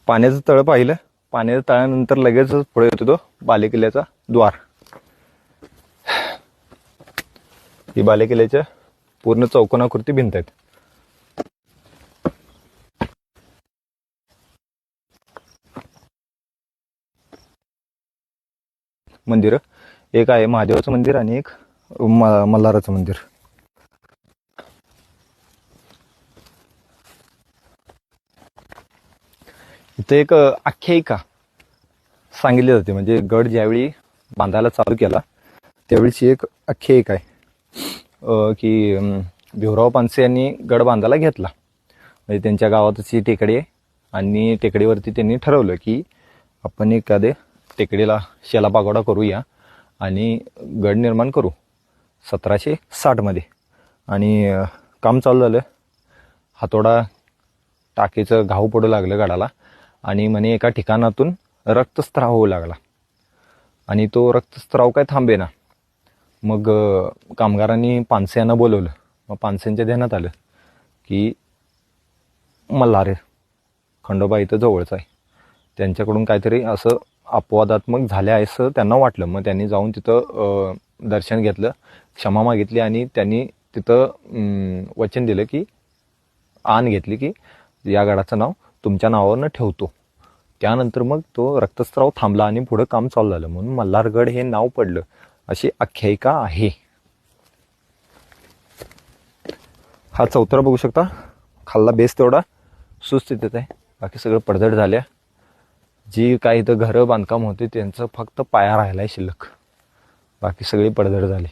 पाण्याचं तळ पाहिलं. पाण्याच्या तळानंतर लगेचच पुढे येतो तो बालेकिल्ल्याचा द्वार. ही बालेकिल्ल्याच्या पूर्ण चौकोनाकृती भिंत आहेत. मंदिर एक आहे महादेवाचं मंदिर आणि एक मल्हाराचं मंदिर. इथे एक आख्यायिका सांगितली जाते. म्हणजे गड ज्यावेळी बांधायला चालू केला त्यावेळीची एक आख्यायिका आहे की भिवराव पानसे यांनी गड बांधायला घेतला. म्हणजे त्यांच्या गावातच ही टेकडी आहे आणि टेकडीवरती त्यांनी ठरवलं की आपण एखादे टेकडीला शेला पागोडा करूया आणि गड निर्माण करू 1760 मध्ये. आणि काम चालू झालं. हातोडा टाकीचं घाव पडू लागलं गडाला आणि म्हणे एका ठिकाणातून रक्तस्राव होऊ लागला आणि तो रक्तस्राव काय थांबेना. मग कामगारांनी पानसे यांना बोलवलं. मग पानसेंच्या ध्यानात आलं की मल्हार खंडोबा इथं जवळच आहे, त्यांच्याकडून काहीतरी असं अपवादात्मक झाले आहे असं त्यांना वाटलं. मग त्यांनी जाऊन तिथं दर्शन घेतलं, क्षमा मागितली आणि त्यांनी तिथं वचन दिलं की आण घेतली की या गडाचं नाव तुमच्या नावावरनं ठेवतो. त्यानंतर मग तो रक्तस्राव थांबला आणि पुढं काम चालू झालं म्हणून मल्हारगड हे नाव पडलं अशी आख्यायिका आहे. हा चौथरा बघू शकता. खाल्ला बेस तेवढा सुस्थितीत आहे, बाकी सगळं पडझड झाल्या. जी काही इथं घरं बांधकाम होते त्यांचं फक्त पाया राहिलाय शिल्लक, बाकी सगळी पडझड झाली.